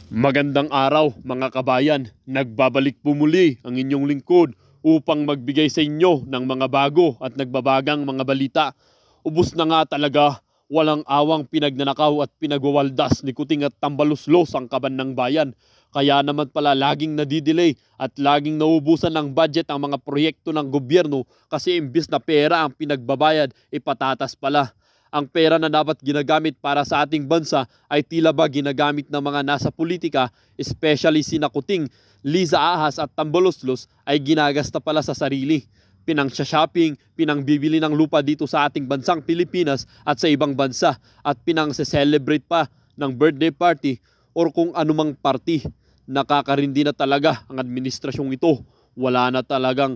Magandang araw mga kabayan, nagbabalik po muli ang inyong lingkod upang magbigay sa inyo ng mga bago at nagbabagang mga balita. Ubus na nga talaga, walang awang pinagnanakaw at pinagwawaldas ni Kuting at Tambaluslos ang kaban ng bayan. Kaya naman pala laging nadidelay at laging nauubusan ng budget ang mga proyekto ng gobyerno kasi imbis na pera ang pinagbabayad, ipatatas pala. Ang pera na dapat ginagamit para sa ating bansa ay tila ba ginagamit ng mga nasa politika, especially sina Kuting, Liza Ahas at Tambaluslos ay ginagasta pala sa sarili. Pinang-shopping, pinang-bibili ng lupa dito sa ating bansang Pilipinas at sa ibang bansa at pinang-celebrate pa ng birthday party or kung anumang party. Nakakarindi na talaga ang administrasyong ito. Wala na talagang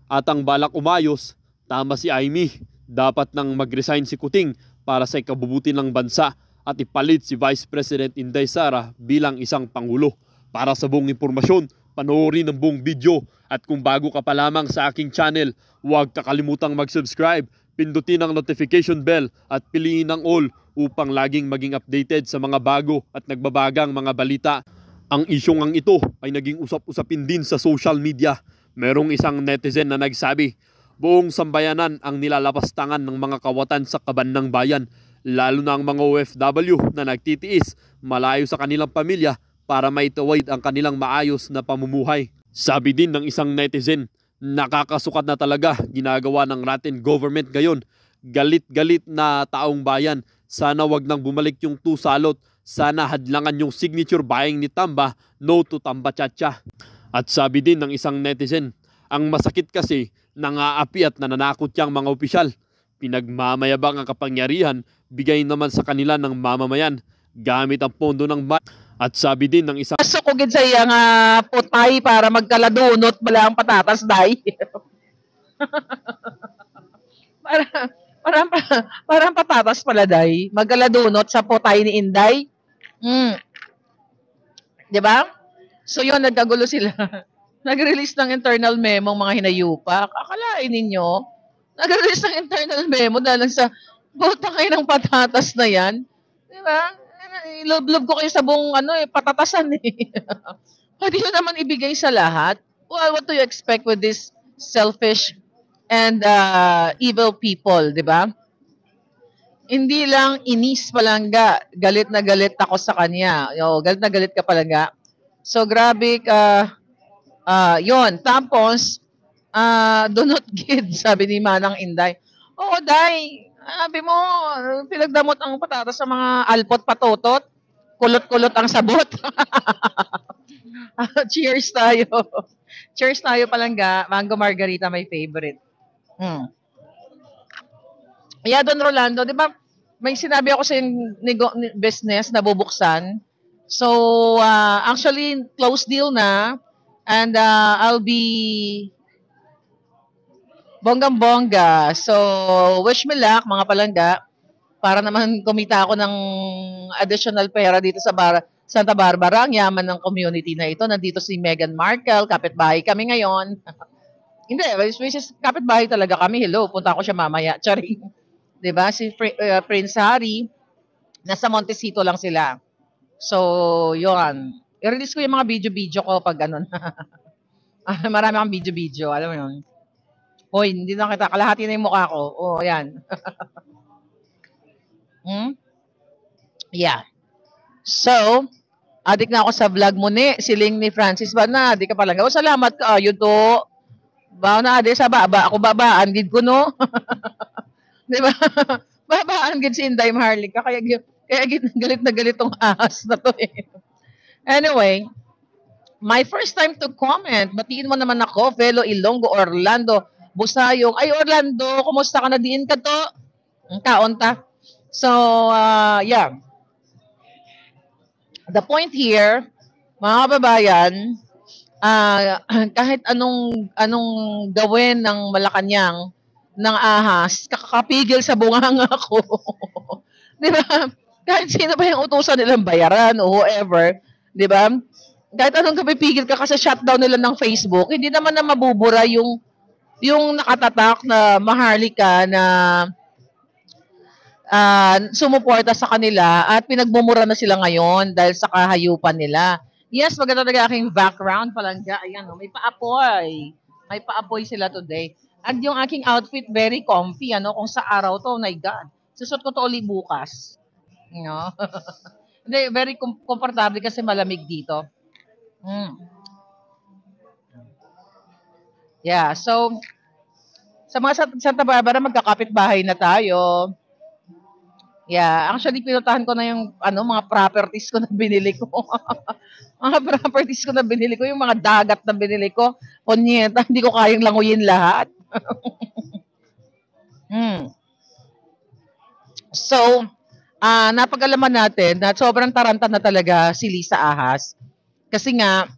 atang balak umayos. Tama si Amy. Dapat nang mag-resign si Kuting para sa ikabubuti ng bansa at ipalit si Vice President Inday Sara bilang isang Pangulo. Para sa buong impormasyon, panoorin ang buong video at kung bago ka pa lamang sa aking channel, huwag kakalimutang mag-subscribe, pindutin ang notification bell at piliin ang all upang laging maging updated sa mga bago at nagbabagang mga balita. Ang isyong ang ito ay naging usap-usapin din sa social media. Merong isang netizen na nagsabi, buong sambayanan ang nilalapastangan ng mga kawatan sa kaban ng bayan, lalo na ang mga OFW na nagtitiis malayo sa kanilang pamilya para maitawid ang kanilang maayos na pamumuhay. Sabi din ng isang netizen, nakakasukat na talaga ginagawa ng Latin government ngayon. Galit-galit na taong bayan, sana wag nang bumalik yung tusalot, sana hadlangan yung signature buying ni Tamba, no to Tamba Chacha. At sabi din ng isang netizen, ang masakit kasi, nangaapi at nananakot yang mga opisyal. Pinagmamayabang ang kapangyarihan, bigay naman sa kanila ng mamamayan, gamit ang pondo ng bayan. At sabi din ng isang Sukugid sa iyang putay para magkaladunot bala ang patatas, day. parang, parang patatas pala, day. Magkaladunot sa putay ni Inday. Diba? So yun, nagkagulo sila. Nag-release ng internal memo mga hinayupak. Akalain ninyo, nag-release ng internal memo dahil sa butang kayo ng patatas na yan. Diba? Ilob-lob ko kayo sa buong patatasan eh. Pwede nyo naman ibigay sa lahat. Well, what do you expect with this selfish and evil people, di ba? Hindi lang inis palangga, galit na galit ako sa kanya. Galit na galit ka palangga. So grabe ka. Yon. Tapos, do not gid, sabi ni Manang Inday. Oo, Day. Sabi mo, pinagdamot ang patatas sa mga alpot patotot. Kulot-kulot ang sabot. Cheers tayo. Cheers tayo palangga. Mango margarita, my favorite. Yeah, Don Rolando, di ba, may sinabi ako sa yung business na bubuksan. So, actually, close deal na. And I'll be bonggang-bongga. So, wish me luck, mga palangga, para naman kumita ako ng additional pera dito sa Santa Barbara. Ang yaman ng community na ito. Nandito si Meghan Markle, kapitbahay kami ngayon. Hindi, which is kapitbahay talaga kami. Hello, punta ako siya mamaya. Charing. Diba? Si Prince Harry, nasa Montecito lang sila. So, yun. I-release ko yung mga video-video ko pag ganun. Marami akong video-video. Alam mo yun? Hoy, hindi na kita. Kalahati na yung mukha ko. Oh, ayan. Yeah. So, adik na ako sa vlog mo ni. Siling ni Francis ba na? Adik ka palang. Salamat ka. Yun to. Bawa na adik sa baba. Ako babaan. Gid ko no. Di ba? Babaan gid si Inday Maharlika. Kaya gid galit na galit tong ahas na to eh. Anyway, my first time to comment. Batiin mo naman ako, fellow Ilonggo, Orlando, Busayong. Ay, Orlando, kumusta ka na diin ka to? Kaunta. So, yeah. The point here, mga kababayan, kahit anong gawin ng Malacanang, ng ahas, kakapigil sa bunganga ko. Di ba? Kahit sino ba yung utusan nilang bayaran o whoever, di ba? Kahit anong kapipigil ka kasi shutdown nila ng Facebook, hindi naman na mabubura yung nakatatak na Maharlika na sumuporta sa kanila at pinagmumura na sila ngayon dahil sa kahayupan nila. Yes, maganda talaga aking background palangga. Ayan, oh, may paapoy. May paapoy sila today. At yung aking outfit, very comfy. Ano, kung sa araw to, oh my God. Susot ko to ulit bukas. No? Hindi, very comfortable kasi malamig dito. Mm. Yeah, so, sa mga Santa Barbara, magkakapit bahay na tayo. Yeah, actually pinuntahan ko na yung mga properties ko na binili ko. Mga properties ko na binili ko, yung mga dagat na binili ko. Onyeta, hindi ko kayang languyin lahat. Hmm. So, napag-alaman natin na sobrang taranta na talaga si Lisa Ahas. Kasi nga,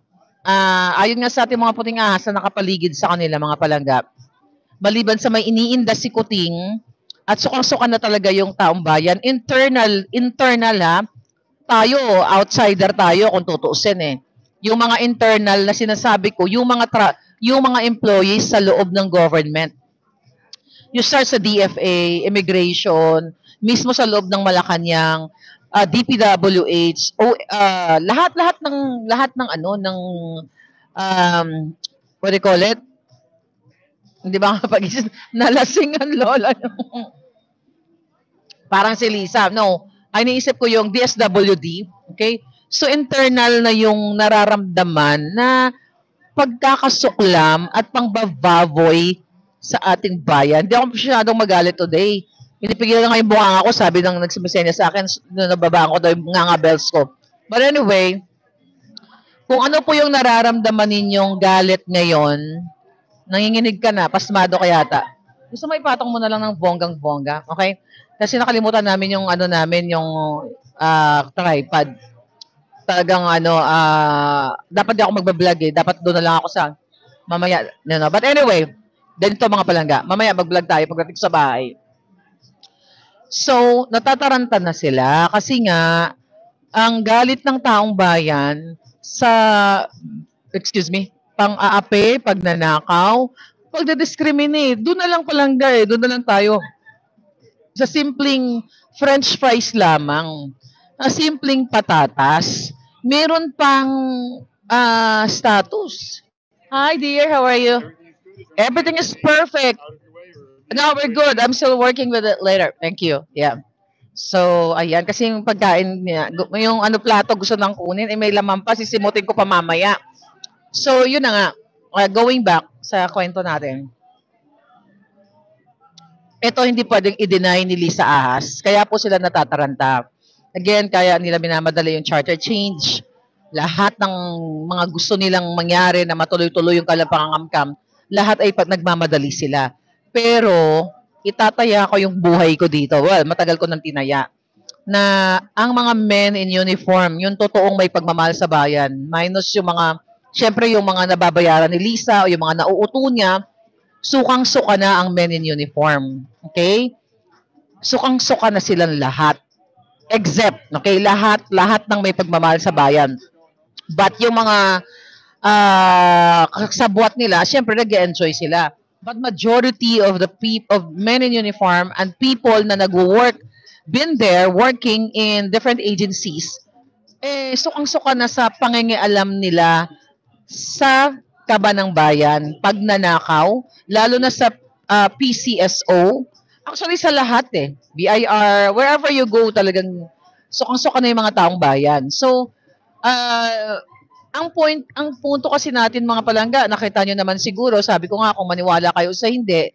ayon nga sa ating mga puting ahas na nakapaligid sa kanila, mga palangga, maliban sa may iniinda si Kuting, at sukang-suka na talaga yung taong bayan. Internal ha, tayo, outsider tayo kung tutuusin eh. Yung mga internal na sinasabi ko, yung mga employees sa loob ng government. You start sa DFA, immigration, mismo sa loob ng Malacanang, DPWH, lahat ng what do you call it? Hindi ba kapag nalasing ang lola nung parang si Lisa. No, ay naisip ko yung DSWD. Okay? So internal na yung nararamdaman na pagkakasuklam at pangbabavoy sa ating bayan. Hindi ako masyadong magalit today. Pinipigilan na nga yung bunganga ko, sabi ng nagsimisenya sa akin, nung nababaan ko daw yung nga bells ko. But anyway, kung ano po yung nararamdaman ninyong galit ngayon, nanginginig ka na, pasmado ka yata. Gusto mo ipatong mo na lang ng bonggang-bongga, okay? Kasi nakalimutan namin yung yung tripod. Talagang dapat di ako magbablog eh. Dapat doon na lang ako sa mamaya. But anyway, ganito mga palangga. Mamaya mag-vlog tayo pagdating sa bahay. So, natataranta na sila kasi nga, ang galit ng taong bayan sa, pang-aapi, pagnanakaw, pagdediscriminate. Doon na lang palangga eh. Doon na lang tayo. Sa simpleng french fries lamang. Sa simpleng patatas. Meron pang status. Hi dear, how are you? Everything is perfect. No, we're good. I'm still working with it later. Thank you. Yeah. So, ayan. Kasi yung pagkain niya, yung plato gusto nang kunin, may laman pa, sisimutin ko pa mamaya. So, yun na nga. Going back sa kwento natin. Ito hindi pwedeng i-deny ni Lisa Ahas. Kaya po sila natataranta. Again, kaya nila minamadali yung charter change. Lahat ng mga gusto nilang mangyari na matuloy-tuloy yung kalapangamkam, lahat ay nagmamadali sila. Pero, itataya ko yung buhay ko dito. Well, matagal ko nang tinaya. Na ang mga men in uniform, yung totoong may pagmamahal sa bayan, minus yung mga, syempre yung mga nababayaran ni Lisa o yung mga nauuto niya, sukang-suka na ang men in uniform. Okay? Sukang-suka na silang lahat. Except, okay, lahat ng may pagmamahal sa bayan. But yung mga kasabwat nila, syempre nag-enjoy sila. But majority of the of men in uniform and people na nag-work, been there working in different agencies, sukang-suka na sa pangingialam nila sa kaban ng bayan, pagnanakaw, lalo na sa PCSO, actually sa lahat BIR, wherever you go talagang sukang-suka na yung mga taong bayan. So, ang punto kasi natin mga palangga, nakita nyo naman siguro, sabi ko nga kung maniwala kayo sa hindi,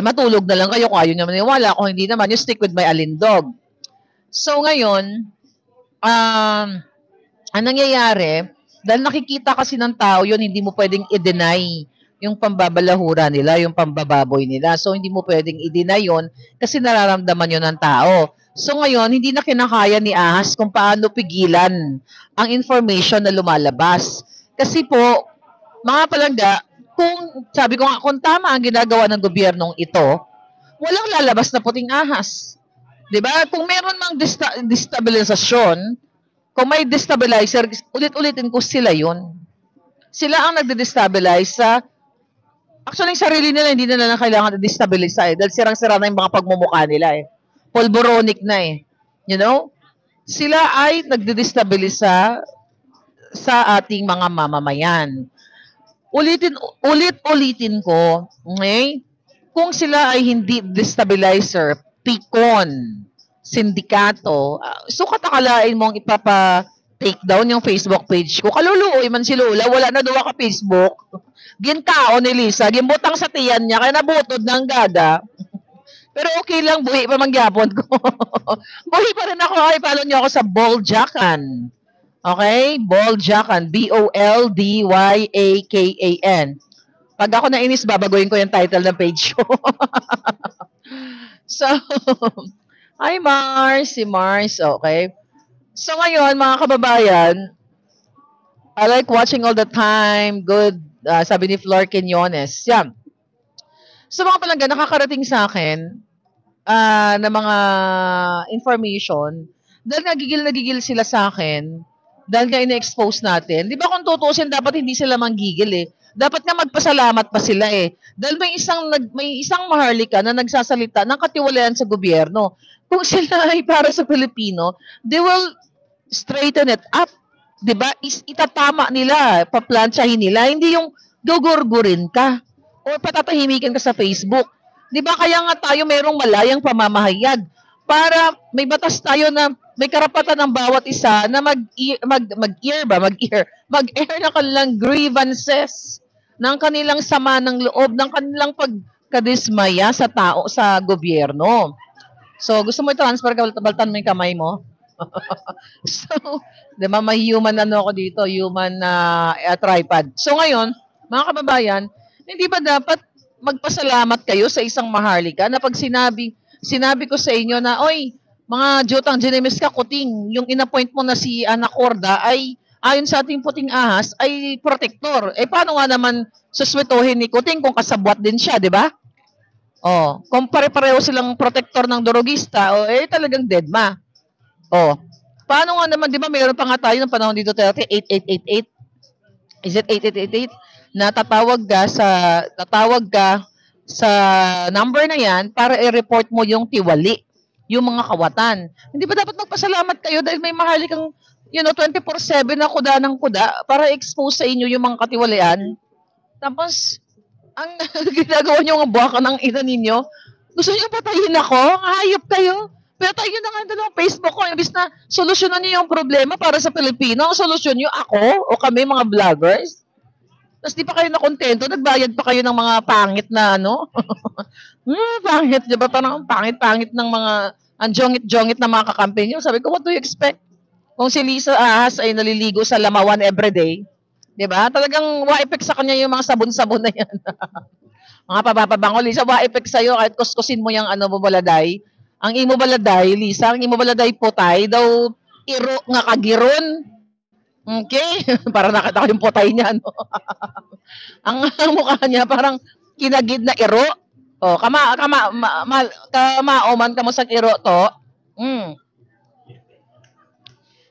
matulog na lang kayo kung ayaw nyo maniwala, kung hindi naman, you stick with my alindog. So ngayon, ang nangyayari, dahil nakikita kasi ng tao yun, hindi mo pwedeng i-deny yung pambabalahura nila, yung pambababoy nila. So hindi mo pwedeng i-deny yun kasi nararamdaman yun ng tao. So ngayon, hindi na kinakaya ni Ahas kung paano pigilan ang information na lumalabas. Kasi po, mga palangga, sabi ko nga, kung tama ang ginagawa ng gobyernong ito, walang lalabas na puting ahas. Diba? Kung meron mang destabilisasyon, kung may destabilizer, ulit-ulitin ko sila yun. Sila ang nagde-destabilize sa, actually, sarili nila, hindi nila kailangan na destabilize dahil sirang-sira na yung mga pagmumukha nila Polboronic na eh. You know? Sila ay nagdidestabilisa sa ating mga mamamayan. Ulit-ulitin ko, okay? Kung sila ay hindi destabilizer, pikon, sindikato, sukat akalain mong ipapa-take down yung Facebook page ko. Kaluluoy man si Lola, wala na daw ka Facebook. Gintao ni Lisa, gimbutang sa tiyan niya, kaya nabutod ng gada. Pero okay lang, buhi pa mangyapon ko. Buhi pa rin ako. Ay, follow niyo ako sa Boldyakan. Okay? Boldyakan. Boldyakan. Pag ako nainis, babaguhin ko yung title ng page ko. So, hi Mars. Si Mars. Okay. So ngayon, mga kababayan, I like watching all the time. Good. Sabi ni Flor Quinones. Yan. So mga palangga, nakakarating sa akin na mga information dahil nagigil sila sa akin dahil nga ina-expose natin. Di ba kung tutusin, dapat hindi sila manggigil eh. Dapat nga magpasalamat pa sila eh. Dahil may isang maharlika na nagsasalita ng katiwalian sa gobyerno. Kung sila ay para sa Pilipino, they will straighten it up. Di ba? Itatama nila, paplansyahin nila. Hindi yung gugurgurin ka o patatahimikin ka sa Facebook. Di ba kaya nga tayo mayroong malayang pamamahayag para may batas tayo na may karapatan ng bawat isa na mag-air ng kanilang grievances, ng kanilang sama ng loob, ng kanilang pagkadismaya sa tao, sa gobyerno. So, gusto mo i-transfer, baltan mo yung kamay mo? So, di ba, may human ako dito, human tripod. So, ngayon, mga kababayan, hindi ba dapat magpasalamat kayo sa isang maharlika na pag sinabi ko sa inyo na, oy, mga Jotang Ginemes ka, kuting, yung inappoint mo na si Ana Corda ay, ayon sa ating puting ahas, ay protector. Eh, paano nga naman suswetohin ni Kuting kung kasabwat din siya, di ba? Oh, kung pare-pareho silang protector ng dorogista, eh, talagang deadma. Oh, paano nga naman, di ba, mayroon pa nga tayo ng panahon dito, 8888? Is it 8888? Na tatawag ka sa number na yan para i-report mo yung tiwali, yung mga kawatan. Hindi ba dapat magpasalamat kayo dahil may mahalikang 24/7 na kuda ng kuda para expose sa inyo yung mga katiwalian? Tapos, ang ginagawa nyo ang buwaka ng ina ninyo, gusto nyo patayin ako? Hayop kayo? Pero tayo na nga ito ng Facebook ko, imbis na solusyonan nyo yung problema para sa Pilipino, ang solusyon nyo ako o kami mga vloggers? Tapos di pa kayo nakontento, nagbayad pa kayo ng mga pangit na pangit, di ba? Parang pangit-pangit ng mga, ang jongit-jongit na mga kakampi nyo. Sabi ko, what do you expect? Kung si Lisa Ahas ay naliligo sa Lamawan everyday, di ba? Talagang wa-effect sa kanya yung mga sabon-sabon na yan. Mga papabango, Lisa, wa-effect sa'yo kahit kuskusin mo yung baladay. Ang imo baladay, Lisa, ang imo baladay putay, daw iro nga kagiron. Okay, para nakita ko yung potay niya, no? ang mukha niya parang kinagid na iro. Oh, kamaoman ka mo sa iro to.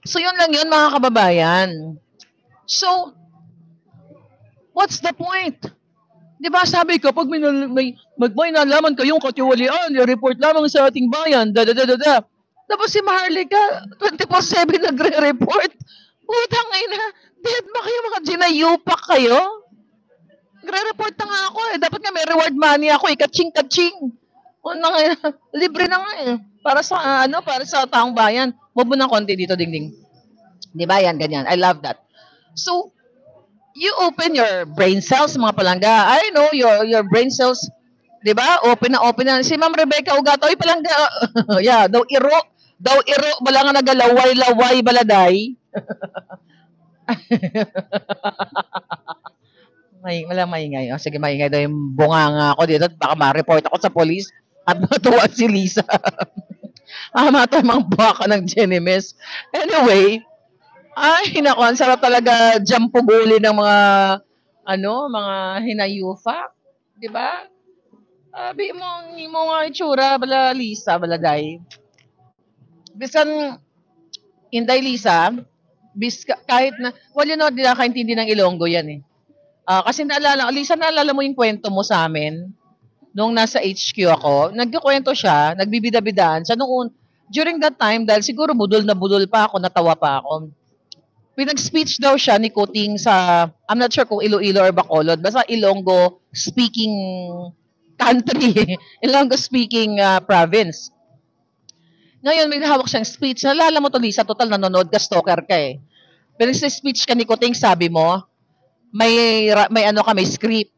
So yun lang yun, mga kababayan. So, what's the point? Di ba sabi ko, pag may nalaman kayong katiwalian, i-report lamang sa ating bayan, Tapos si Maharlika, 24/7 nagre-report. Putang ina, dead ba kayo mga ginayupak kayo? Nagre-report na nga ako eh. Dapat nga may reward money ako eh. Kaching-kaching. Libre na nga eh. Para sa taong bayan. Move mo ng konti dito, dingding. Di ba yan, ganyan. I love that. So, you open your brain cells, mga palangga. I know, your brain cells, di ba? Open na. Si Ma'am Rebecca Ugato, ay palangga. Yeah, daw iro, bala nga nagalaway-laway baladay. Walang maingay. Oh, sige, maingay daw yung bunganga ako dito. Baka ma-report ako sa police at matuwa si Lisa. Matamang baka ng Genemes. Anyway, ay, naku, ang sarap talaga jampuguli ng mga mga hinayufa. Di ba? Sabi mo nga itsura, bala Lisa, baladay. Bisan, Inday Lisa, kahit na, di nakaintindi ng Ilonggo yan eh. Kasi Lisa, naalala mo yung kwento mo sa amin nung nasa HQ ako, nagkukwento siya, nagbibida-bidaan siya during that time, dahil siguro budol na budol pa ako, natawa pa ako. Pinag-speech daw siya ni Kuting sa, I'm not sure kung Iloilo or Bacolod, basta Ilonggo speaking country, Ilonggo speaking province. Ngayon, may hawak siyang speech. Nalala mo to, Lisa, total nanonood ka, stalker ka eh. Pinag-speech ka ni Kuting, sabi mo, may ano ka, may script.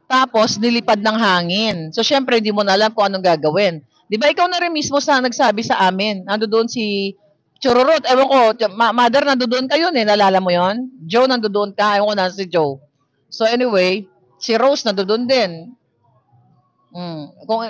Tapos, nilipad ng hangin. So, syempre, hindi mo na alam kung anong gagawin. Di ba, ikaw na rin mismo sa nagsabi sa amin. Ando doon si Chururut. Ewan ko, mother, nando doon kayo eh. Nalala mo yon? Joe, nando doon ka. Ewan ko na si Joe. So, anyway, si Rose nando doon din.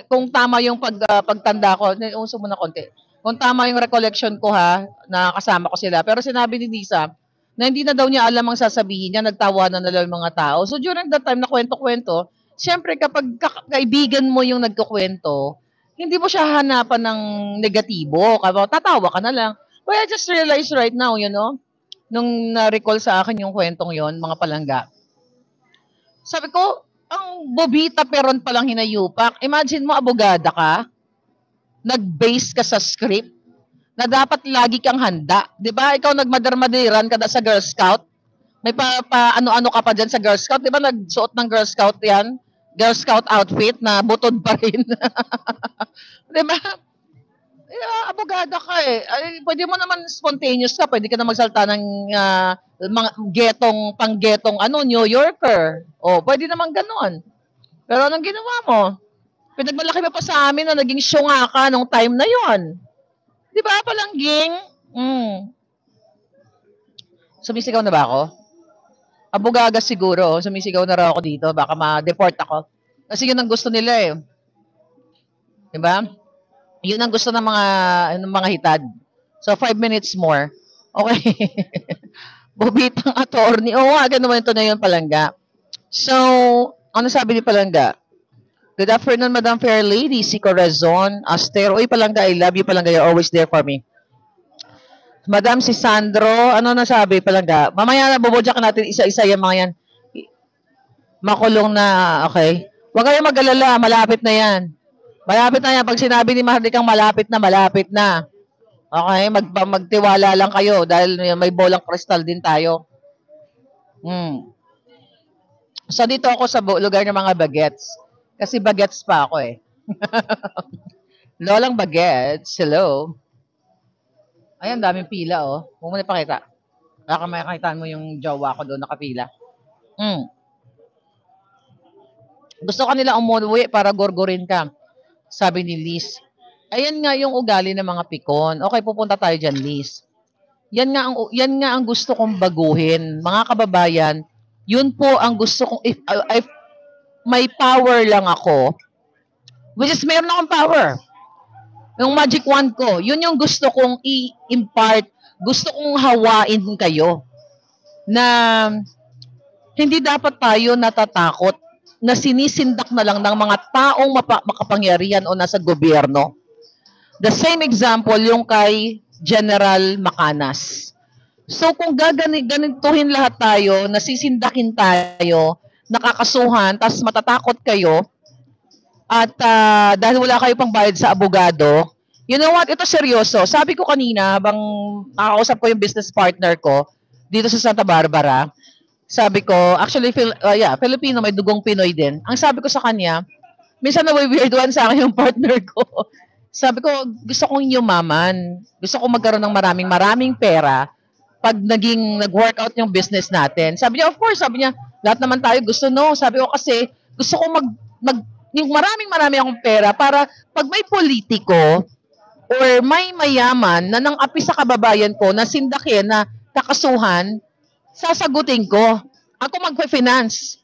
Kung tama yung pagtanda ko, uso mo na konti. Kung tama yung recollection ko ha, na kasama ko sila. Pero sinabi ni Lisa, na hindi na daw niya alam ang sasabihin niya, nagtawanan na lang yung mga tao. So during that time na kwento-kwento, syempre kapag kaibigan mo yung nagkukwento, hindi mo siya hanapan ng negatibo. Tatawa ka na lang. Well, I just realized right now, you know, nung na-recall sa akin yung kwentong yon, mga palangga. Sabi ko, ang bobita peron palang hinayupak. Imagine mo, abogada ka, nag-base ka sa script, na dapat lagi kang handa. Di ba? Ikaw nagmadar-madiran ka sa Girl Scout. May ano-ano ka pa dyan sa Girl Scout. Di ba nagsuot ng Girl Scout yan? Girl Scout outfit na butod pa rin. Di ba? Abogada ka eh. Ay, pwede mo naman spontaneous ka. Pwede ka na magsalta ng mga pang-getong New Yorker. O, pwede naman ganon. Pero anong ginawa mo? Pinagmalaki mo pa sa amin na naging syunga ka nung time na yon. Di ba, palangging? Sumisigaw na ba ako? Abogaga siguro. Sumisigaw na raw ako dito. Baka ma-deport ako. Kasi yun ang gusto nila eh. Di ba? Yun ang gusto ng mga hitad. So, 5 minutes more. Okay. Bobitang attorney. Oo, gano'n ito na yun, palangga. So, ano sabi ni palangga? Good afternoon, Madam Fair Lady, si Corazon, Aster. Uy, palangga, I love you, palangga. You're always there for me. Madam si Sandro, ano nasabi, palangga? Mamaya na, bubudyak natin isa-isa yung mga yan. Makulong na, okay. Huwag kayong mag-alala, malapit na yan. Malapit na yan. Pag sinabi ni Mahardikang malapit na. Okay, magtiwala lang kayo dahil may bolang kristal din tayo. So, dito ako sa lugar ng mga bagets. Kasi bagets pa ako eh. Lolang bagets, hello. Ayan, daming pila oh. Huwag mo na ipakita. Baka makakitaan mo yung jowa ko doon nakapila. Gusto ka nila umuwi para gorgorin ka. Sabi ni Liz. Ayan nga yung ugali ng mga pikon. Okay, pupunta tayo dyan, Liz. Yan nga ang gusto kong baguhin. Mga kababayan, yun po ang gusto kong, if may power lang ako, which is meron akong power. Yung magic wand ko, yun yung gusto kong i-impart, gusto kong hawain kayo na hindi dapat tayo natatakot na sinisindak na lang ng mga taong makapangyarihan o nasa gobyerno. The same example yung kay General Macanas. So kung gaganituhin lahat tayo, nasisindakin tayo, nakakasuhan, tapos matatakot kayo, at dahil wala kayo pang bayad sa abogado, you know what, ito seryoso. Sabi ko kanina, habang nakakausap ko yung business partner ko, dito sa Santa Barbara, sabi ko, actually, Filipino, may dugong Pinoy din. Ang sabi ko sa kanya, minsan nawi-weirduan sa akin yung partner ko. Sabi ko, gusto kong yumaman. Gusto kong magkaroon ng maraming pera pag nag-workout yung business natin. Sabi niya, of course, sabi niya, lahat naman tayo gusto, no? Sabi ko kasi, gusto kong yung marami akong pera para pag may politiko or may mayaman na nang api sa kababayan ko na sindakin na kakasuhan, sasagutin ko. Ako magpa-finance.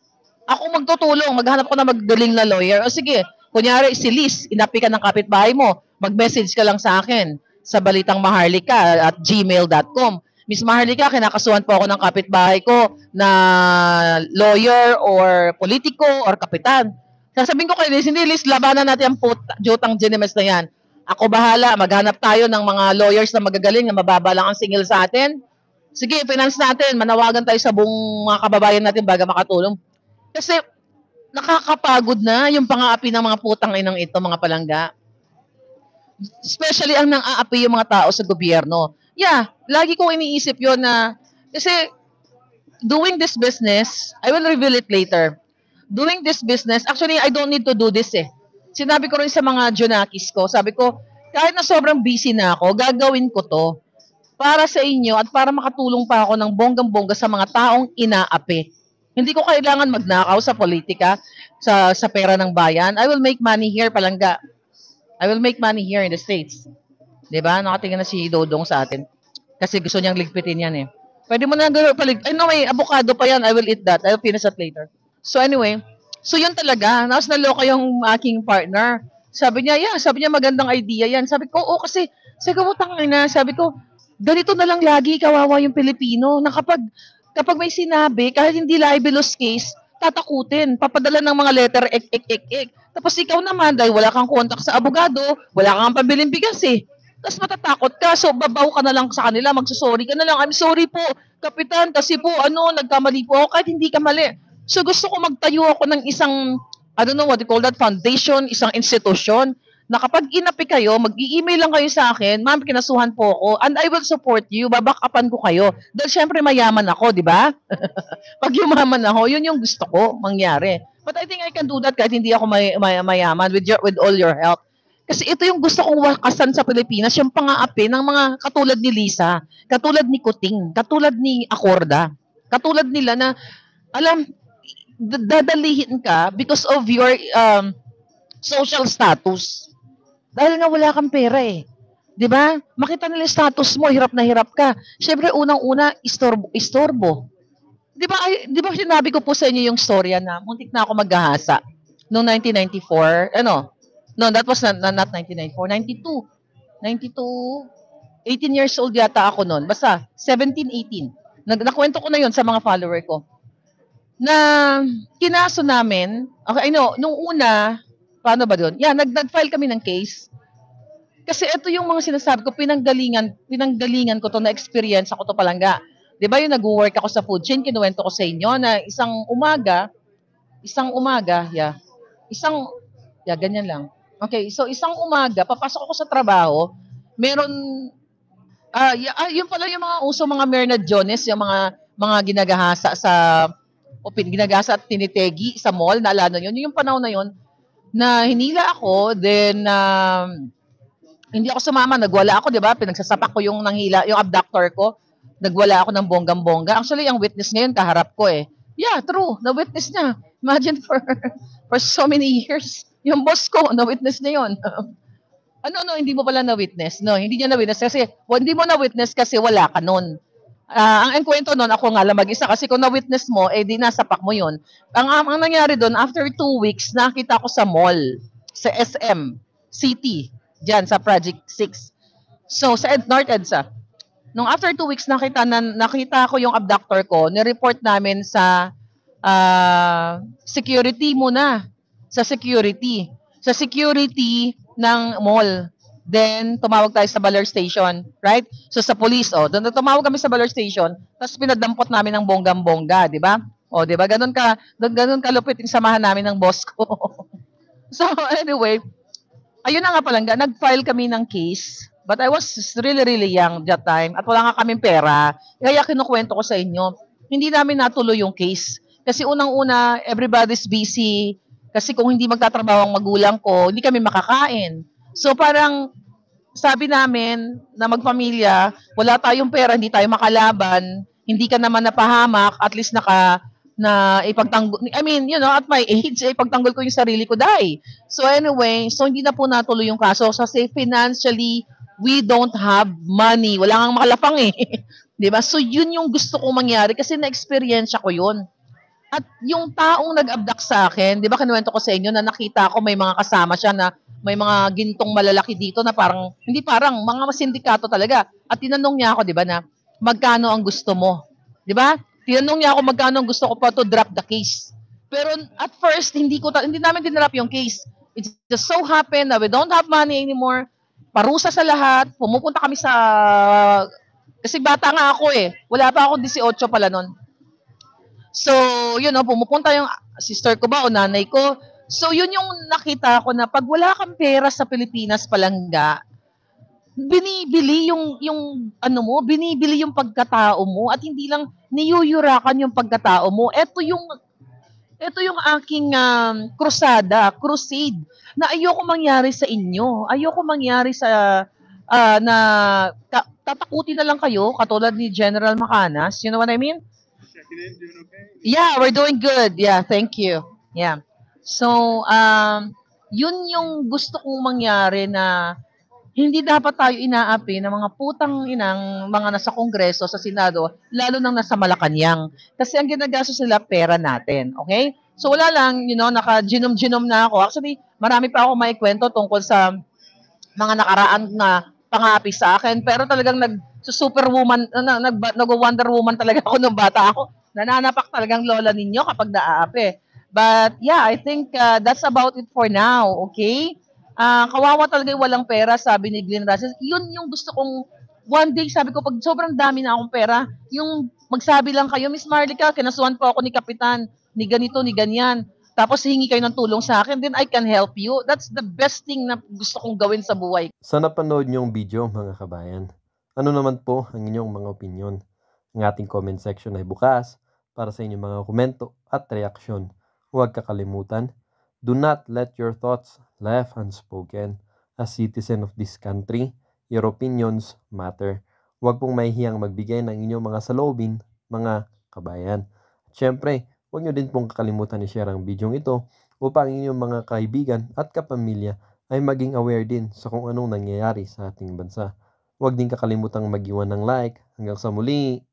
Ako magtutulong. Maghanap ko na magaling na lawyer. O sige, kunyari si Liz, inapi ka ng kapitbahay mo, mag-message ka lang sa akin sa Balitang Maharlika at gmail.com. Miss Maharlika, kinakasuhan po ako ng kapitbahay ko na lawyer or politiko or kapitan. Sasabihin ko kay Liz, hindi Liz, labanan natin ang jutang Ginemes na yan. Ako bahala, maghanap tayo ng mga lawyers na magagaling na mababa lang ang singil sa atin. Sige, finance natin, manawagan tayo sa buong mga kababayan natin baga makatulong. Kasi nakakapagod na yung pang-aapi ng mga putang inang ito, mga palangga. Especially ang nang-aapi yung mga tao sa gobyerno. Yeah, lagi kong iniisip yon na, kasi doing this business, I will reveal it later. Doing this business, actually, I don't need to do this eh. Sinabi ko rin sa mga Junakis ko, sabi ko, kahit na sobrang busy na ako, gagawin ko to para sa inyo at para makatulong pa ako ng bonggang-bongga sa mga taong inaapi. Hindi ko kailangan magnakaw sa politika, sa pera ng bayan. I will make money here, palangga. I will make money here in the States. Diba? Nakatingin na si Dodong sa atin. Kasi gusto niyang ligpitin yan eh. Pwede mo na gawin palig. Ay no, may avocado pa yan. I will eat that. I'll finish that later. So anyway, so yun talaga. Tapos naloka yung aking partner. Sabi niya magandang idea yan. Sabi ko, oo kasi, sabi ko, tangina. Sabi ko, ganito na lang lagi kawawa yung Pilipino na kapag may sinabi, kahit hindi libelous case, tatakutin, papadala ng mga letter, ek. Tapos ikaw naman, dahil wala kang contact sa abogado, wala kang pabiling bigas eh. Tapos matatakot ka, so babaw ka na lang sa kanila, magsusorry ka na lang, I'm sorry po, kapitan, kasi po, nagkamali po ako, kahit hindi ka mali. So gusto ko magtayo ako ng isang, I don't know what you call that, foundation, isang institution, na kapag inapi kayo, mag-i-email lang kayo sa akin, ma'am, kinasuhan po ako, and I will support you, babakapan ko kayo. Dahil syempre mayaman ako, di ba? Pag yumaman ako, yun yung gusto ko mangyari. But I think I can do that kahit hindi ako mayaman with all your help. Kasi ito yung gusto kong wakasan sa Pilipinas, yung pang-aapi ng mga katulad ni Lisa, katulad ni Kuting, katulad ni Acorda, katulad nila na, alam, dadalihin ka because of your social status. Dahil nga wala kang pera eh. 'Di ba? Makita nila yung status mo, hirap na hirap ka. Syempre unang-una istorbo. 'Di ba sinabi ko po sa inyo yung storya na muntik na ako maghahasa noong 1994. No, that was not 1994, 92. 18 years old yata ako noon. Basta 17, 18. Nakwento ko na 'yon sa mga follower ko. Na kinaso namin, okay, nung una, paano ba doon? Yeah, nag-file kami ng case. Kasi ito yung mga sinasabi ko, pinanggalingan ko to, na experience ako to palangga. 'Di ba yung nag-work ako sa food chain, kinuwento ko sa inyo na isang umaga, ganyan lang. Okay, so isang umaga, papasok ako sa trabaho, meron, yun pala yung mga uso, mga Mernad Jones, yung mga ginagahasa ginagahasa at tinitegi sa mall, naalala nyo, yung panahon na yun, na hinila ako, then, hindi ako sumama, nagwala ako, di ba? Pinagsasapak ko yung nanghila, yung abductor ko, nagwala ako ng bonggang-bongga. Actually, ang witness ngayon, kaharap ko eh. Yeah, true, na-witness niya. Imagine for so many years, yung boss ko, na-witness niya yun. Hindi mo pala na-witness. No, hindi niya na-witness kasi, hindi mo na-witness kasi wala ka nun. Ang kwento nun, ako nga lang mag-isa kasi kung na-witness mo, di nasapak mo yun. Ang nangyari doon, after 2 weeks, nakita ko sa mall, sa SM City, dyan sa Project 6. So, sa North EDSA. Nung after 2 weeks, nakita ko yung abductor ko, nireport namin sa security muna. Sa security ng mall. Then, tumawag tayo sa Baler Station, right? So, sa police, doon tumawag kami sa Baler Station, tapos pinadampot namin ng bonggang-bongga, di ba? Di ba? Ganun kalupit yung samahan namin ng boss ko. So, anyway, ayun na nga palangga, nag-file kami ng case, but I was really, really young that time, at wala nga kaming pera, kaya kinukwento ko sa inyo, hindi namin natuloy yung case. Kasi unang-una, everybody's busy, kasi kung hindi magtatrabaho ang magulang ko, hindi kami makakain. So parang sabi namin na magpamilya, wala tayong pera, hindi tayo makalaban, hindi ka naman napahamak, at least ipagtanggol, at my age, ipagtanggol ko yung sarili ko dahil. So anyway, hindi na po natuloy yung kaso. Kasi financially, we don't have money. Wala kang makalapang eh. Di ba? So yun yung gusto kong mangyari kasi na-experience ko yun. At yung taong nag-abduct sa akin, di ba kinuwento ko sa inyo na nakita ko may mga kasama siya na may mga gintong malalaki dito na mga sindikato talaga. At tinanong niya ako, di ba, na magkano ang gusto mo? Di ba? Tinanong niya ako magkano ang gusto ko pa to drop the case. Pero at first, hindi namin dinrop yung case. It just so happened that we don't have money anymore. Parusa sa lahat. Pumupunta kami kasi bata nga ako eh. Wala pa akong 18 pala nun. So, yun know, pumupunta yung sister ko ba o nanay ko. So, yun yung nakita ko na pag wala kang pera sa Pilipinas palangga, binibili yung ano mo, binibili yung pagkatao mo at hindi lang niyuyurakan yung pagkatao mo. Ito yung aking crusade na ayoko mangyari sa inyo. Ayoko mangyari sa na tatakutin na lang kayo katulad ni General Macanas. You know what I mean? Yeah, we're doing good. Yeah, thank you. Yeah. So, yun yung gusto kong mangyari na hindi dapat tayo inaapi ng mga putang inang mga nasa Kongreso, sa Senado, lalo nang nasa Malacanang. Kasi ang ginagastos nila pera natin, okay? So wala lang, naka-ginom-ginom na ako. Actually, marami pa ako maikwento tungkol sa mga nakaraan na pangapi sa akin. Pero talagang nag-superwoman, nag-wonder woman talaga ako nung bata ako. Nananapak talagang lola ninyo kapag naaapi. But yeah, I think that's about it for now, okay? Kawawa talaga yung walang pera, sabi ni Glenn Russell. Yun yung gusto kong, one day, sabi ko, pag sobrang dami na akong pera, yung magsabi lang kayo, Miss Marlica, kinasuhan po ako ni Kapitan, ni ganito, ni ganyan. Tapos hingi kayo ng tulong sa akin, then I can help you. That's the best thing na gusto kong gawin sa buhay. Sa napanood niyong video mga kabayan, ano naman po ang inyong mga opinion? Ang ating comment section ay bukas para sa inyong mga komento at reaksyon. Huwag kakalimutan, do not let your thoughts left unspoken. As citizen of this country, your opinions matter. Huwag pong mahihiyang magbigay ng inyong mga saloobin, mga kabayan. At syempre, huwag niyo din pong kakalimutan i-share ang video ito upang inyong mga kaibigan at kapamilya ay maging aware din sa kung anong nangyayari sa ating bansa. Huwag din kakalimutang mag-iwan ng like. Hanggang sa muli!